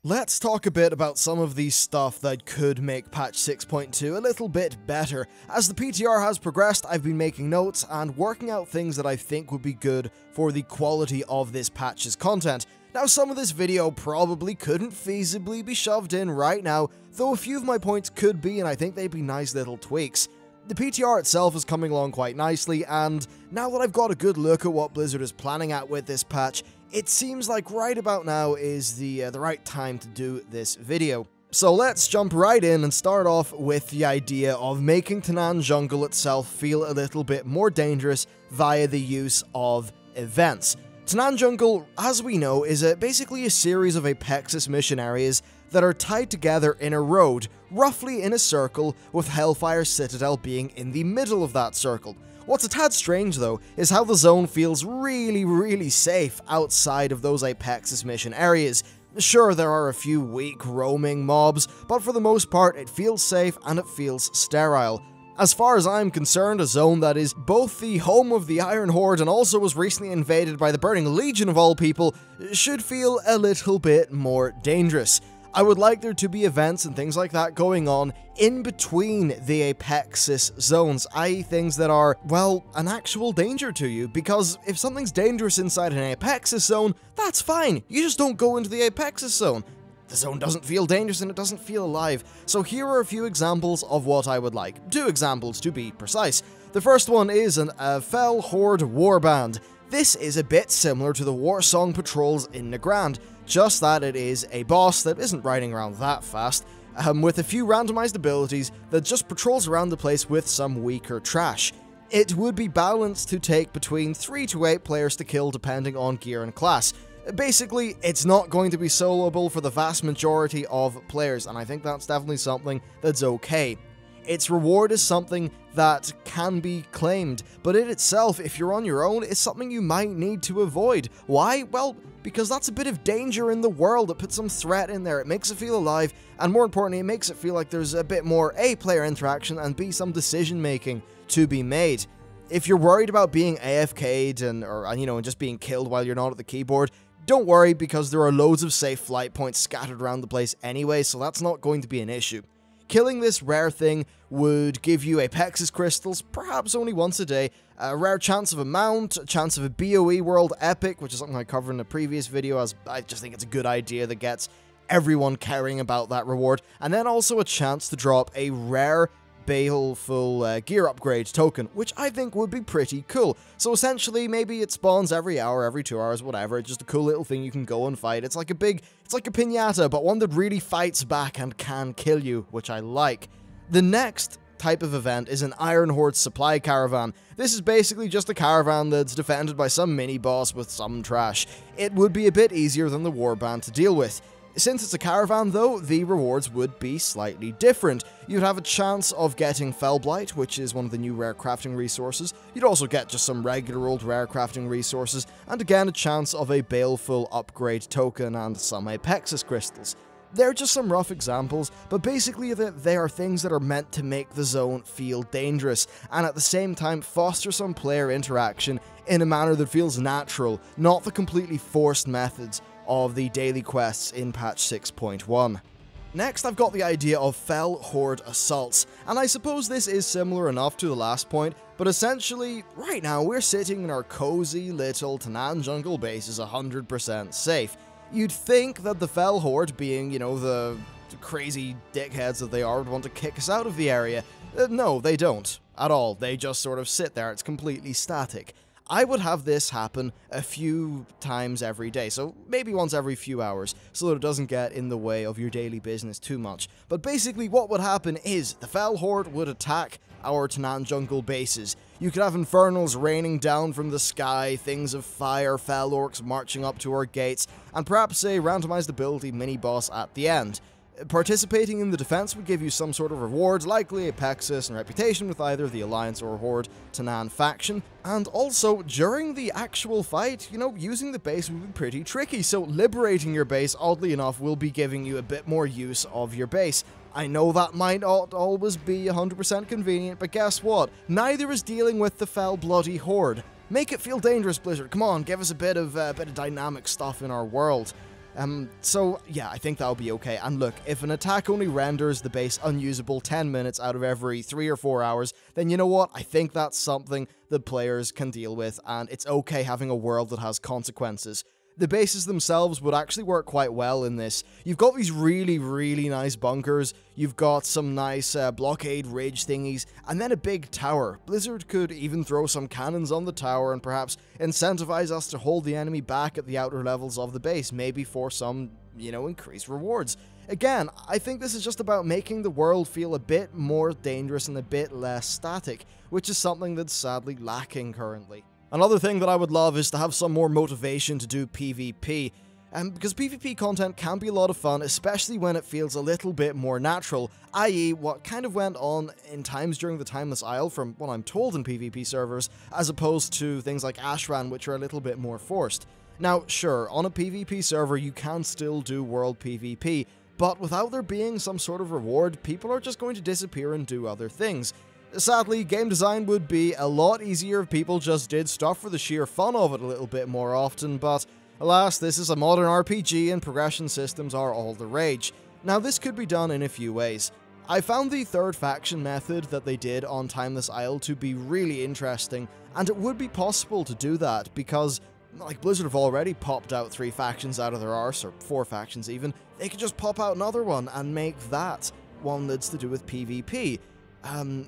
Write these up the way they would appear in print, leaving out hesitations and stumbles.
Let's talk a bit about some of the stuff that could make patch 6.2 a little bit better. As the PTR has progressed, I've been making notes and working out things that I think would be good for the quality of this patch's content. Now, some of this video probably couldn't feasibly be shoved in right now, though a few of my points could be, and I think they'd be nice little tweaks. The PTR itself is coming along quite nicely, and now that I've got a good look at what Blizzard is planning at with this patch, it seems like right about now is the right time to do this video. So let's jump right in and start off with the idea of making Tanaan Jungle itself feel a little bit more dangerous via the use of events. Tanaan Jungle, as we know, is basically a series of Apexis mission areas that are tied together in a road, roughly in a circle, with Hellfire Citadel being in the middle of that circle. What's a tad strange, though, is how the zone feels really safe outside of those Apexis mission areas. Sure, there are a few weak roaming mobs, but for the most part, it feels safe and it feels sterile. As far as I'm concerned, a zone that is both the home of the Iron Horde and also was recently invaded by the Burning Legion of all people should feel a little bit more dangerous. I would like there to be events and things like that going on in between the Apexis zones, i.e. things that are, well, an actual danger to you, because if something's dangerous inside an Apexis zone, that's fine, you just don't go into the Apexis zone. The zone doesn't feel dangerous and it doesn't feel alive, so here are a few examples of what I would like. 2 examples to be precise. The first one is a Fel Horde warband. This is a bit similar to the Warsong patrols in Nagrand, just that it is a boss that isn't riding around that fast, with a few randomized abilities that just patrols around the place with some weaker trash. It would be balanced to take between 3 to 8 players to kill depending on gear and class. Basically, it's not going to be soloable for the vast majority of players, and I think that's definitely something that's okay. Its reward is something that can be claimed, but it itself, if you're on your own, is something you might need to avoid. Why? Well, because that's a bit of danger in the world. It puts some threat in there, it makes it feel alive, and more importantly, it makes it feel like there's a bit more A, player interaction, and B, some decision making to be made. If you're worried about being AFK'd and just being killed while you're not at the keyboard, don't worry, because there are loads of safe flight points scattered around the place anyway, so that's not going to be an issue. Killing this rare thing would give you Apexis crystals, perhaps only once a day, a rare chance of a mount, a chance of a BOE World Epic, which is something I covered in a previous video, as I just think it's a good idea that gets everyone caring about that reward, and then also a chance to drop a rare Baleful gear upgrade token, which I think would be pretty cool. So essentially, maybe it spawns every hour, every 2 hours, whatever. It's just a cool little thing you can go and fight. It's like a pinata, but one that really fights back and can kill you, which I like. The next type of event is an Iron Horde supply caravan. This is basically just a caravan that's defended by some mini-boss with some trash. It would be a bit easier than the warband to deal with. Since it's a caravan, though, the rewards would be slightly different. You'd have a chance of getting Fellblight, which is one of the new rare crafting resources. You'd also get just some regular old rare crafting resources, and again a chance of a Baleful upgrade token and some Apexis crystals. They're just some rough examples, but basically they are things that are meant to make the zone feel dangerous, and at the same time foster some player interaction in a manner that feels natural, not the completely forced methods of the daily quests in patch 6.1. Next, I've got the idea of Fel Horde Assaults, and I suppose this is similar enough to the last point, but essentially, right now we're sitting in our cozy little Tanaan Jungle base is 100% safe. You'd think that the Fel Horde, being, the crazy dickheads that they are, would want to kick us out of the area. No, they don't, at all. They just sort of sit there, it's completely static. I would have this happen a few times every day, so maybe once every few hours, so that it doesn't get in the way of your daily business too much. But basically what would happen is, the Fel Horde would attack our Tanaan Jungle bases. You could have infernals raining down from the sky, things of fire, Fel Orcs marching up to our gates, and perhaps a randomized ability mini-boss at the end. Participating in the defense would give you some sort of reward, likely Apexis and reputation with either the Alliance or Horde Tanaan faction, and also, during the actual fight, using the base would be pretty tricky, so liberating your base, oddly enough, will be giving you a bit more use of your base. I know that might not always be 100% convenient, but guess what? Neither is dealing with the Fel Bloody Horde. Make it feel dangerous, Blizzard. Come on, give us a bit of dynamic stuff in our world. So yeah, I think that'll be okay. And look, if an attack only renders the base unusable 10 minutes out of every 3 or 4 hours, then you know what? I think that's something that players can deal with, and it's okay having a world that has consequences. The bases themselves would actually work quite well in this. You've got these really, really nice bunkers, you've got some nice blockade ridge thingies, and then a big tower. Blizzard could even throw some cannons on the tower and perhaps incentivize us to hold the enemy back at the outer levels of the base, maybe for some, increased rewards. Again, I think this is just about making the world feel a bit more dangerous and a bit less static, which is something that's sadly lacking currently. Another thing that I would love is to have some more motivation to do PvP, because PvP content can be a lot of fun, especially when it feels a little bit more natural, i.e. what kind of went on in times during the Timeless Isle, from what I'm told in PvP servers, as opposed to things like Ashran, which are a little bit more forced. Now, sure, on a PvP server you can still do world PvP, but without there being some sort of reward, people are just going to disappear and do other things. Sadly, game design would be a lot easier if people just did stuff for the sheer fun of it a little bit more often, but alas, this is a modern RPG and progression systems are all the rage. Now, this could be done in a few ways. I found the third faction method that they did on Timeless Isle to be really interesting, and it would be possible to do that because, like, Blizzard have already popped out 3 factions out of their arse, or 4 factions even. They could just pop out another one and make that one that's to do with PvP.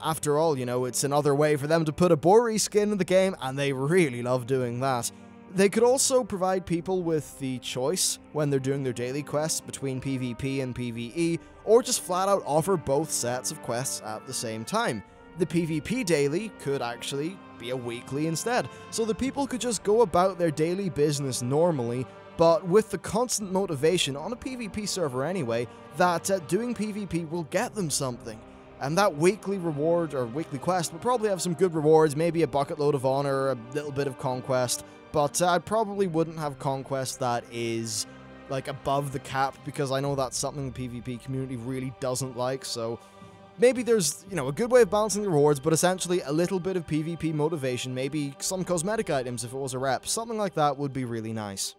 After all, it's another way for them to put a Bori skin in the game, and they really love doing that. They could also provide people with the choice when they're doing their daily quests between PvP and PvE, or just flat out offer both sets of quests at the same time. The PvP daily could actually be a weekly instead, so the people could just go about their daily business normally, but with the constant motivation on a PvP server anyway, that doing PvP will get them something. And that weekly reward, or weekly quest, would probably have some good rewards, maybe a bucket load of honor, a little bit of conquest, but I probably wouldn't have conquest that is, like, above the cap, because I know that's something the PvP community really doesn't like, so maybe there's, a good way of balancing the rewards, but essentially a little bit of PvP motivation, maybe some cosmetic items if it was a rep, something like that would be really nice.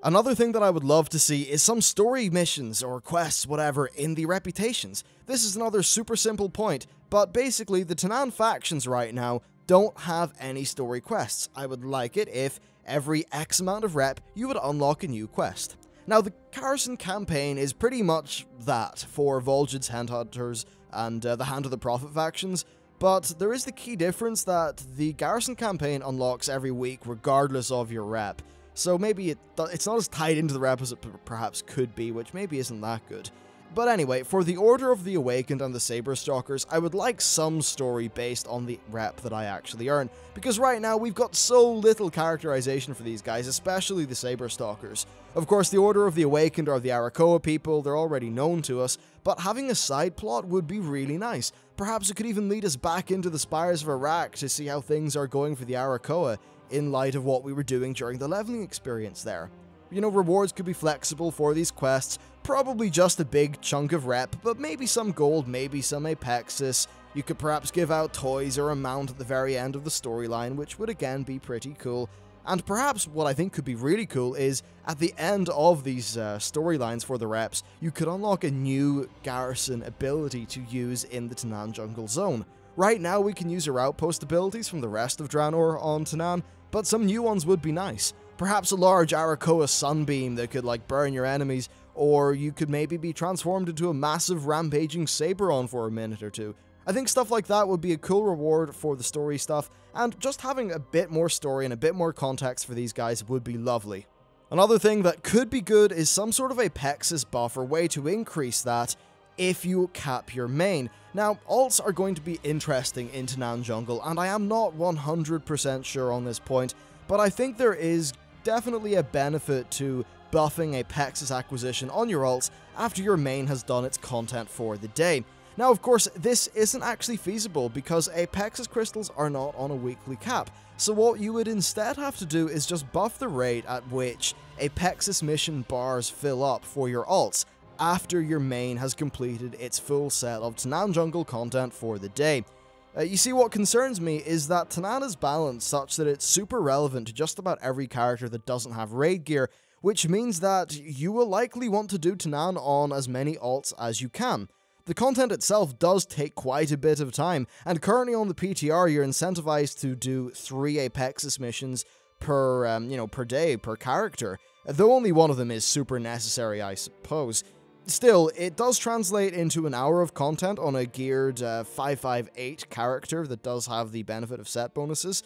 Another thing that I would love to see is some story missions or quests, whatever, in the reputations. This is another super simple point, but basically the Tanaan factions right now don't have any story quests. I would like it if every X amount of rep you would unlock a new quest. Now the Garrison campaign is pretty much that for Vol'jin's Headhunters and the Hand of the Prophet factions, but there is the key difference that the Garrison campaign unlocks every week regardless of your rep. So maybe it's not as tied into the rep as it perhaps could be, which maybe isn't that good. But anyway, for the Order of the Awakened and the Saber Stalkers, I would like some story based on the rep that I actually earn, because right now we've got so little characterization for these guys, especially the Saber Stalkers. Of course, the Order of the Awakened are the Arakoa people, they're already known to us, but having a side plot would be really nice. Perhaps it could even lead us back into the Spires of Iraq to see how things are going for the Arakoa, in light of what we were doing during the leveling experience there. Rewards could be flexible for these quests, probably just a big chunk of rep, but maybe some gold, maybe some apexis. You could perhaps give out toys or a mount at the very end of the storyline, which would again be pretty cool. And perhaps what I think could be really cool is, at the end of these storylines for the reps, you could unlock a new Garrison ability to use in the Tanaan Jungle zone. Right now we can use our outpost abilities from the rest of Draenor on Tanaan, but some new ones would be nice. Perhaps a large Arakoa sunbeam that could, burn your enemies, or you could maybe be transformed into a massive rampaging Saberon for a minute or two. I think stuff like that would be a cool reward for the story stuff, and just having a bit more story and a bit more context for these guys would be lovely. Another thing that could be good is some sort of apexis buff or way to increase that if you cap your main. Now, alts are going to be interesting in Tanaan Jungle, and I am not 100% sure on this point, but I think there is definitely a benefit to buffing apexis acquisition on your alts after your main has done its content for the day. Now, of course, this isn't actually feasible because apexis crystals are not on a weekly cap, so what you would instead have to do is just buff the rate at which apexis mission bars fill up for your alts, after your main has completed its full set of Tanaan Jungle content for the day. You see, what concerns me is that Tanaan is balanced such that it's super relevant to just about every character that doesn't have raid gear, which means that you will likely want to do Tanaan on as many alts as you can. The content itself does take quite a bit of time, and currently on the PTR you're incentivized to do 3 Apexis missions per, per day, per character, though only one of them is super necessary, I suppose. Still, it does translate into an hour of content on a geared 558 character that does have the benefit of set bonuses.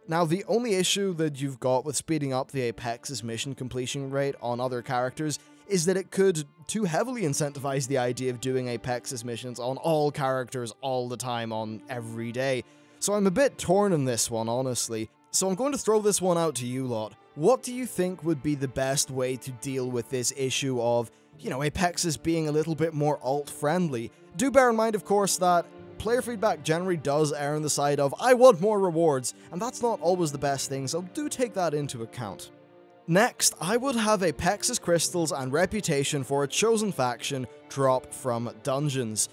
Now, the only issue that you've got with speeding up the Apexis mission completion rate on other characters is that it could too heavily incentivize the idea of doing Apexis missions on all characters all the time on every day. So I'm a bit torn on this one, honestly. So I'm going to throw this one out to you lot. What do you think would be the best way to deal with this issue of, Apexis being a little bit more alt-friendly? Do bear in mind, of course, that player feedback generally does err on the side of, I want more rewards, and that's not always the best thing, so do take that into account. Next, I would have Apexis crystals and reputation for a chosen faction drop from dungeons.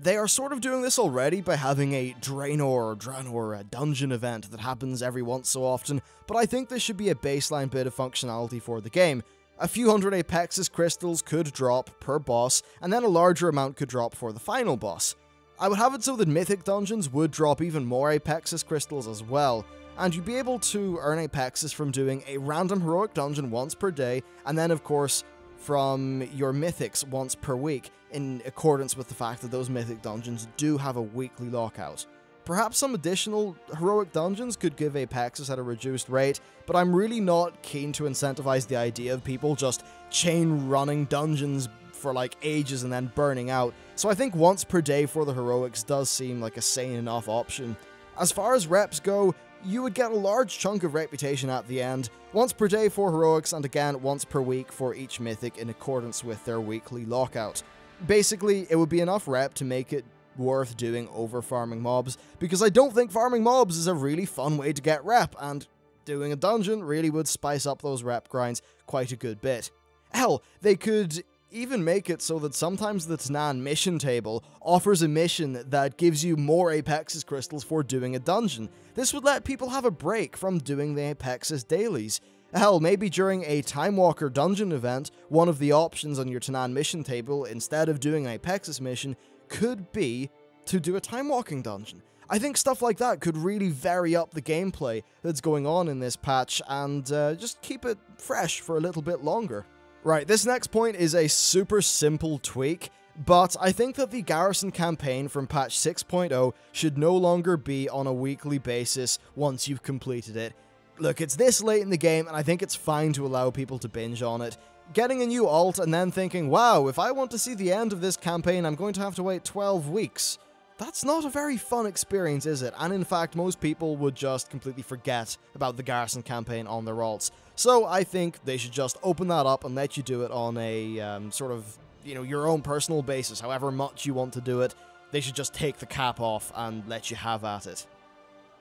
They are sort of doing this already by having a Draenor dungeon event that happens every once so often, but I think this should be a baseline bit of functionality for the game. A few hundred Apexis crystals could drop per boss, and then a larger amount could drop for the final boss. I would have it so that mythic dungeons would drop even more Apexis crystals as well, and you'd be able to earn Apexis from doing a random heroic dungeon once per day, and then of course from your mythics once per week, in accordance with the fact that those mythic dungeons do have a weekly lockout. Perhaps some additional heroic dungeons could give Apexis at a reduced rate, but I'm really not keen to incentivize the idea of people just chain running dungeons for like ages and then burning out, so I think once per day for the heroics does seem like a sane enough option. As far as reps go, you would get a large chunk of reputation at the end, once per day for heroics and again once per week for each mythic in accordance with their weekly lockout. Basically, it would be enough rep to make it worth doing over farming mobs, because I don't think farming mobs is a really fun way to get rep, and doing a dungeon really would spice up those rep grinds quite a good bit. Hell, they could even make it so that sometimes the Tanaan mission table offers a mission that gives you more Apexis crystals for doing a dungeon. This would let people have a break from doing the Apexis dailies. Hell, maybe during a Timewalker dungeon event, one of the options on your Tanaan mission table, instead of doing an Apexis mission, could be to do a Timewalking dungeon. I think stuff like that could really vary up the gameplay that's going on in this patch and just keep it fresh for a little bit longer. Right, this next point is a super simple tweak, but I think that the Garrison campaign from patch 6.0 should no longer be on a weekly basis once you've completed it. Look, it's this late in the game, and I think it's fine to allow people to binge on it. Getting a new alt and then thinking, wow, if I want to see the end of this campaign, I'm going to have to wait 12 weeks. That's not a very fun experience, is it? And in fact, most people would just completely forget about the Garrison campaign on their alts. So I think they should just open that up and let you do it on a sort of, your own personal basis, however much you want to do it. They should just take the cap off and let you have at it.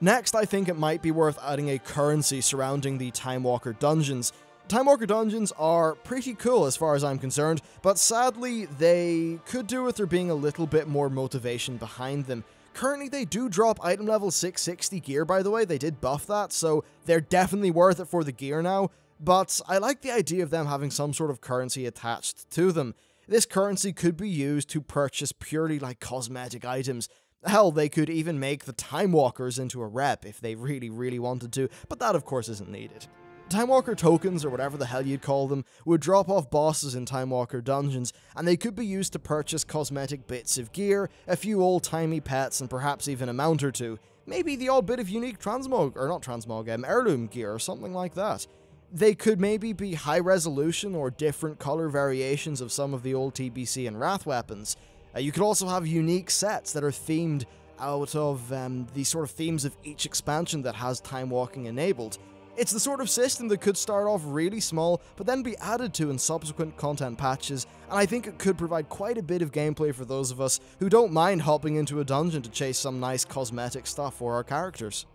Next, I think it might be worth adding a currency surrounding the Timewalker dungeons. Timewalker dungeons are pretty cool as far as I'm concerned, but sadly they could do with there being a little bit more motivation behind them. Currently they do drop item level 660 gear, by the way, they did buff that, so they're definitely worth it for the gear now, but I like the idea of them having some sort of currency attached to them. This currency could be used to purchase purely like cosmetic items. Hell, they could even make the Timewalkers into a rep if they really wanted to, but that of course isn't needed. Timewalker Tokens, or whatever the hell you'd call them, would drop off bosses in Timewalker dungeons, and they could be used to purchase cosmetic bits of gear, a few old-timey pets, and perhaps even a mount or two. Maybe the odd bit of unique heirloom gear, or something like that. They could maybe be high-resolution or different color variations of some of the old TBC and Wrath weapons. You could also have unique sets that are themed out of the sort of themes of each expansion that has time walking enabled. It's the sort of system that could start off really small, but then be added to in subsequent content patches, and I think it could provide quite a bit of gameplay for those of us who don't mind hopping into a dungeon to chase some nice cosmetic stuff for our characters.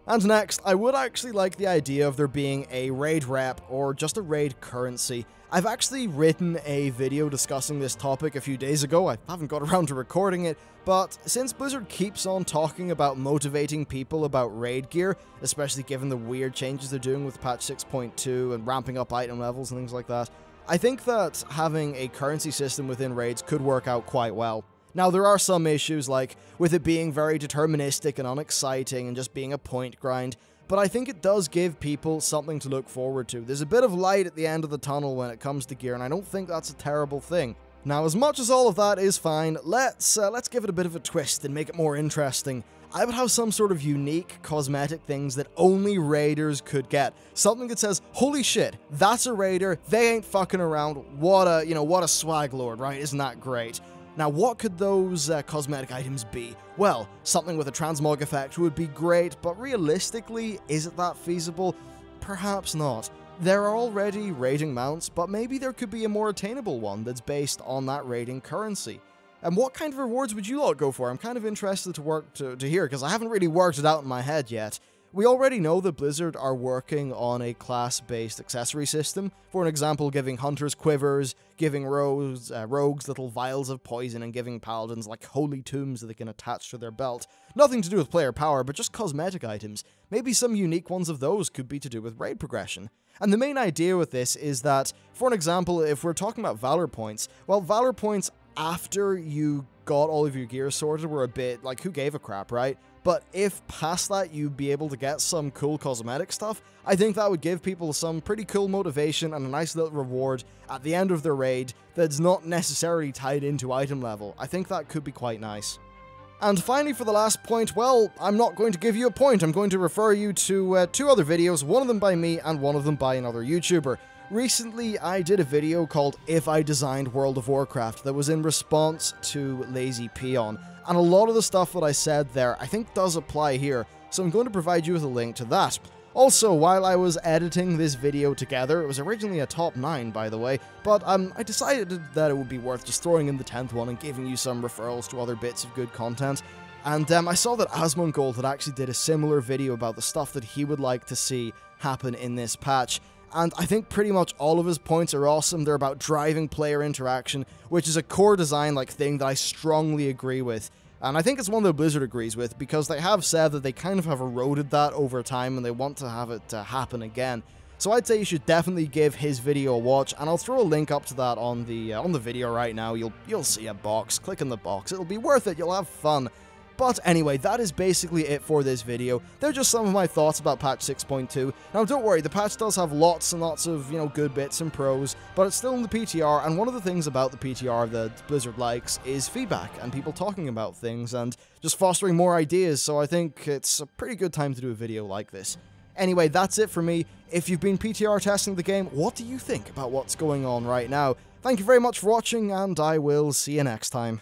And next, I would actually like the idea of there being a raid rep or just a raid currency. I've actually written a video discussing this topic a few days ago. I haven't got around to recording it, but since Blizzard keeps on talking about motivating people about raid gear, especially given the weird changes they're doing with patch 6.2 and ramping up item levels and things like that, I think that having a currency system within raids could work out quite well. Now, there are some issues, like with it being very deterministic and unexciting and just being a point grind, but I think it does give people something to look forward to. There's a bit of light at the end of the tunnel when it comes to gear, and I don't think that's a terrible thing. Now, as much as all of that is fine, let's give it a bit of a twist and make it more interesting. I would have some sort of unique cosmetic things that only raiders could get. Something that says, holy shit, that's a raider, they ain't fucking around, what a swag lord, right? Isn't that great? Now, what could those cosmetic items be? Well, something with a transmog effect would be great, but realistically, is it that feasible? Perhaps not. There are already raiding mounts, but maybe there could be a more attainable one that's based on that raiding currency. And what kind of rewards would you lot go for? I'm kind of interested to hear, because I haven't really worked it out in my head yet. We already know that Blizzard are working on a class-based accessory system, for an example giving hunters quivers, giving rogues little vials of poison, and giving paladins like holy tombs that they can attach to their belt. Nothing to do with player power, but just cosmetic items. Maybe some unique ones of those could be to do with raid progression. And the main idea with this is that, for an example, if we're talking about Valor points, well, Valor points after you got all of your gear sorted were a bit like, who gave a crap, right? But if past that you'd be able to get some cool cosmetic stuff, I think that would give people some pretty cool motivation and a nice little reward at the end of their raid that's not necessarily tied into item level. I think that could be quite nice. And finally, for the last point, well, I'm not going to give you a point. I'm going to refer you to two other videos, one of them by me and one of them by another YouTuber. Recently, I did a video called If I Designed World of Warcraft that was in response to Lazy Peon, and a lot of the stuff that I said there I think does apply here, so I'm going to provide you with a link to that. Also, while I was editing this video together, it was originally a top 9 by the way, but I decided that it would be worth just throwing in the 10th one and giving you some referrals to other bits of good content. And I saw that Asmongold had actually did a similar video about the stuff that he would like to see happen in this patch. And I think pretty much all of his points are awesome. They're about driving player interaction, which is a core design thing that I strongly agree with. And I think it's one that Blizzard agrees with, because they have said that they kind of have eroded that over time and they want to have it happen again. So I'd say you should definitely give his video a watch, and I'll throw a link up to that on the video right now. You'll see a box. Click in the box. It'll be worth it. You'll have fun. But anyway, that is basically it for this video. They're just some of my thoughts about patch 6.2. Now don't worry, the patch does have lots and lots of, good bits and pros, but it's still in the PTR, and one of the things about the PTR that Blizzard likes is feedback, and people talking about things, and just fostering more ideas, so I think it's a pretty good time to do a video like this. Anyway, that's it for me. If you've been PTR testing the game, what do you think about what's going on right now? Thank you very much for watching, and I will see you next time.